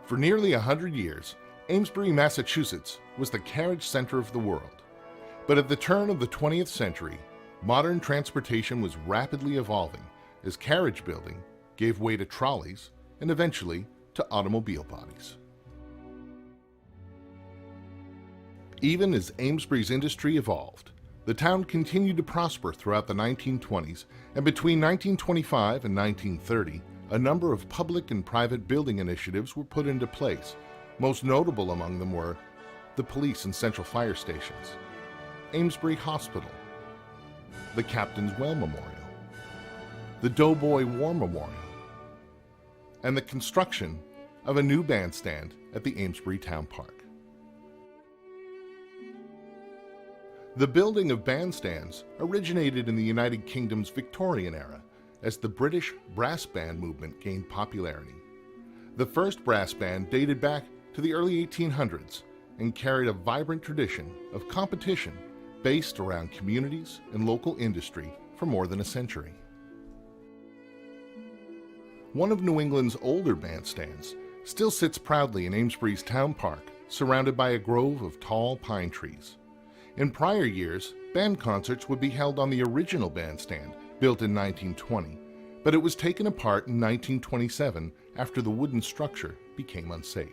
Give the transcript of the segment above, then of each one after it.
For nearly 100 years, Amesbury, Massachusetts was the carriage center of the world. But at the turn of the 20th century, modern transportation was rapidly evolving as carriage building gave way to trolleys and eventually to automobile bodies. Even as Amesbury's industry evolved, the town continued to prosper throughout the 1920s, and between 1925 and 1930, a number of public and private building initiatives were put into place. Most notable among them were the police and central fire stations, Amesbury Hospital, the Captain's Well Memorial, the Doughboy War Memorial, and the construction of a new bandstand at the Amesbury Town Park. The building of bandstands originated in the United Kingdom's Victorian era as the British brass band movement gained popularity. The first brass band dated back to the early 1800s and carried a vibrant tradition of competition based around communities and local industry for more than a century. One of New England's older bandstands still sits proudly in Amesbury's town park, surrounded by a grove of tall pine trees. In prior years, band concerts would be held on the original bandstand, built in 1920, but it was taken apart in 1927 after the wooden structure became unsafe.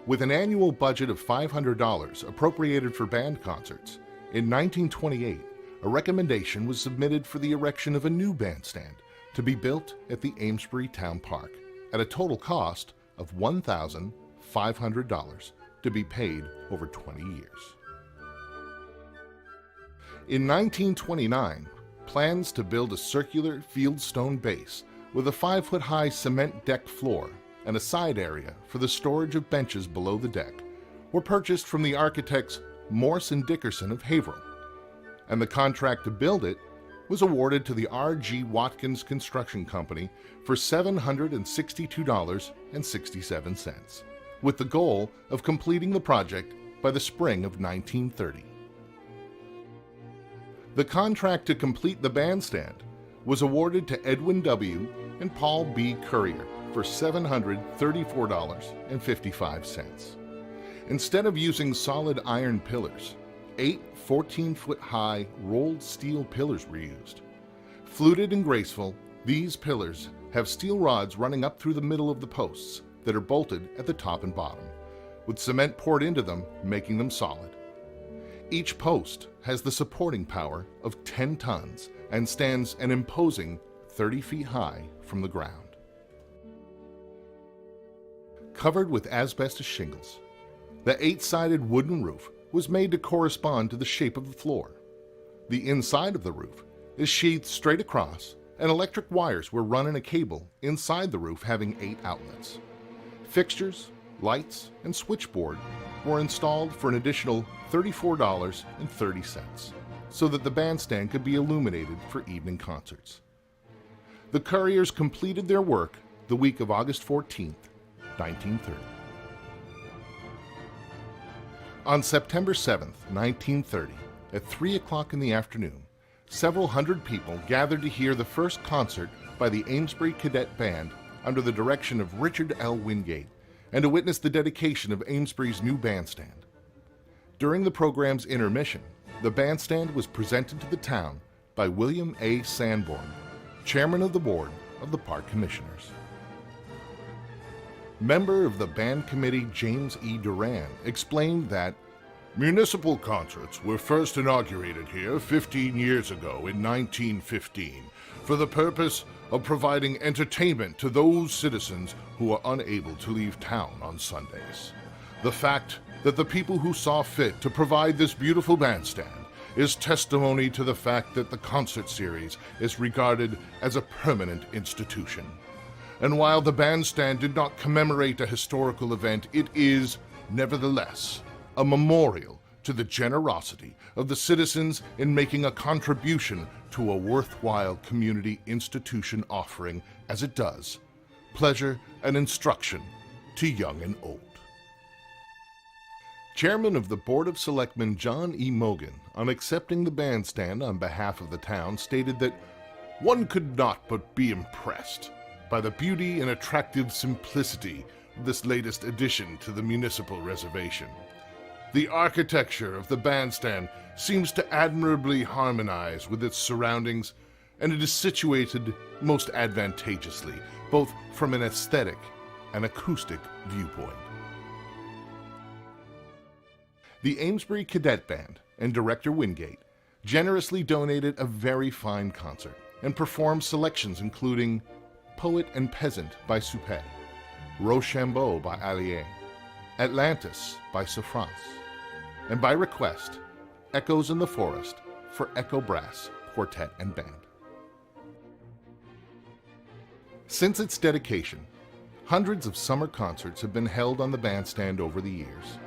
With an annual budget of $500 appropriated for band concerts, in 1928, a recommendation was submitted for the erection of a new bandstand to be built at the Amesbury Town Park at a total cost of $1,500 to be paid over 20 years. In 1929, plans to build a circular fieldstone base with a 5-foot-high cement deck floor and a side area for the storage of benches below the deck were purchased from the architects Morse and Dickerson of Haverhill, and the contract to build it was awarded to the R.G. Watkins Construction Company for $762.67, with the goal of completing the project by the spring of 1930. The contract to complete the bandstand was awarded to Edwin W. and Paul B. Currier for $734.55. Instead of using solid iron pillars, 8 14-foot-high rolled steel pillars were used. Fluted and graceful, these pillars have steel rods running up through the middle of the posts that are bolted at the top and bottom, with cement poured into them, making them solid. Each post has the supporting power of 10 tons and stands an imposing 30 feet high from the ground. Covered with asbestos shingles, the 8-sided wooden roof was made to correspond to the shape of the floor. The inside of the roof is sheathed straight across, and electric wires were run in a cable inside the roof having 8 outlets. Fixtures, lights, and switchboard were installed for an additional $34.30 so that the bandstand could be illuminated for evening concerts. The Curriers completed their work the week of August 14, 1930. On September 7, 1930, at 3 o'clock in the afternoon, several hundred people gathered to hear the first concert by the Amesbury Cadet Band under the direction of Richard L. Wingate, and to witness the dedication of Amesbury's new bandstand. During the program's intermission, the bandstand was presented to the town by William A. Sanborn, chairman of the board of the Park Commissioners. Member of the band committee James E. Duran explained that municipal concerts were first inaugurated here 15 years ago in 1915 for the purpose of providing entertainment to those citizens who are unable to leave town on Sundays. The fact that the people who saw fit to provide this beautiful bandstand is testimony to the fact that the concert series is regarded as a permanent institution. And while the bandstand did not commemorate a historical event, it is, nevertheless, a memorial to the generosity of the citizens in making a contribution to a worthwhile community institution offering, as it does, pleasure and instruction to young and old. Chairman of the Board of Selectmen John E. Mogan, on accepting the bandstand on behalf of the town, stated that one could not but be impressed by the beauty and attractive simplicity of this latest addition to the municipal reservation. The architecture of the bandstand seems to admirably harmonize with its surroundings, and it is situated most advantageously, both from an aesthetic and acoustic viewpoint. The Amesbury Cadet Band and director Wingate generously donated a very fine concert and performed selections including Poet and Peasant by Suppé, Rochambeau by Allier, Atlantis by Sofrance, and by request, Echoes in the Forest for Echo Brass Quartet and Band. Since its dedication, hundreds of summer concerts have been held on the bandstand over the years,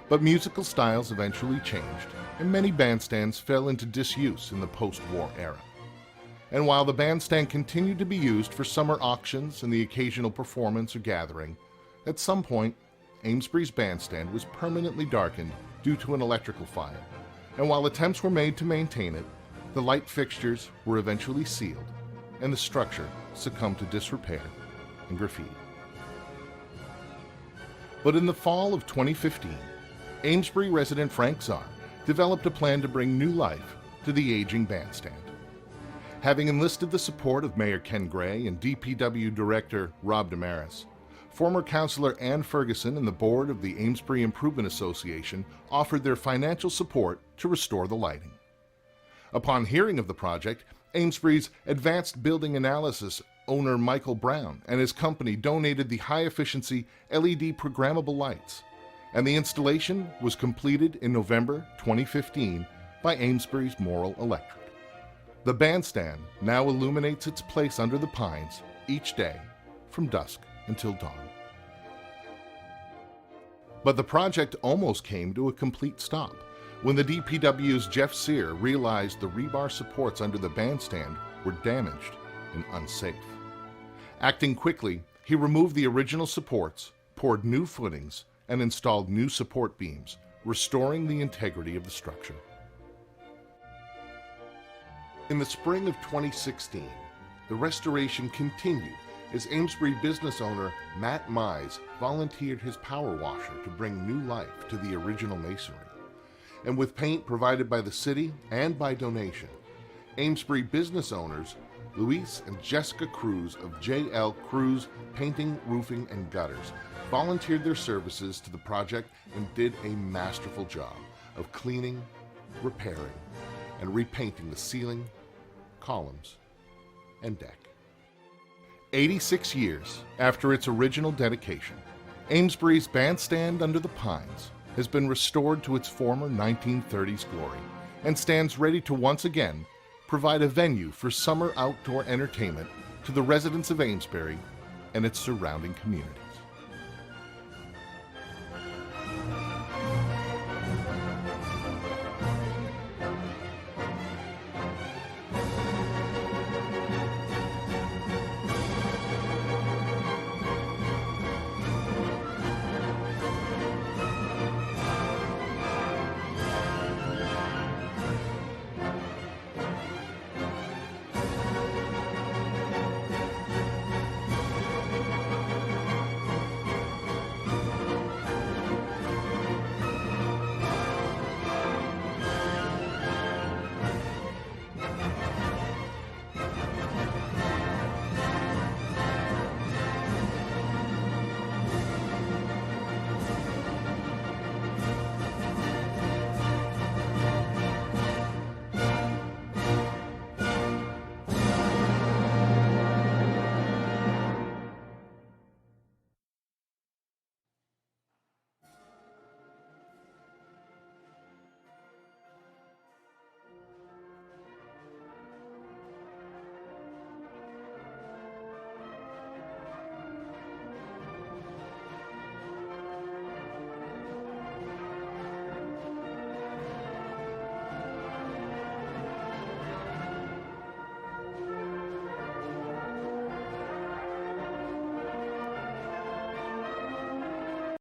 but musical styles eventually changed, and many bandstands fell into disuse in the post-war era. And while the bandstand continued to be used for summer auctions and the occasional performance or gathering, at some point, Amesbury's bandstand was permanently darkened due to an electrical fire, and while attempts were made to maintain it, the light fixtures were eventually sealed, and the structure succumbed to disrepair and graffiti. But in the fall of 2015, Amesbury resident Frank Czar developed a plan to bring new life to the aging bandstand. Having enlisted the support of Mayor Ken Gray and DPW Director Rob Damaris, former Councillor Ann Ferguson and the board of the Amesbury Improvement Association offered their financial support to restore the lighting. Upon hearing of the project, Amesbury's Advanced Building Analysis owner Michael Brown and his company donated the high-efficiency LED programmable lights, and the installation was completed in November 2015 by Amesbury's Morrill Electric. The bandstand now illuminates its place under the pines each day from dusk until dawn. But the project almost came to a complete stop when the DPW's Jeff Sear realized the rebar supports under the bandstand were damaged and unsafe. Acting quickly, he removed the original supports, poured new footings, and installed new support beams, restoring the integrity of the structure. In the spring of 2016, the restoration continued as Amesbury business owner Matt Mize volunteered his power washer to bring new life to the original masonry. And with paint provided by the city and by donation, Amesbury business owners Luis and Jessica Cruz of J.L. Cruz Painting, Roofing, and Gutters volunteered their services to the project and did a masterful job of cleaning, repairing, and repainting the ceiling, columns, and deck. 86 years after its original dedication, Amesbury's Bandstand Under the Pines has been restored to its former 1930s glory and stands ready to once again provide a venue for summer outdoor entertainment to the residents of Amesbury and its surrounding community.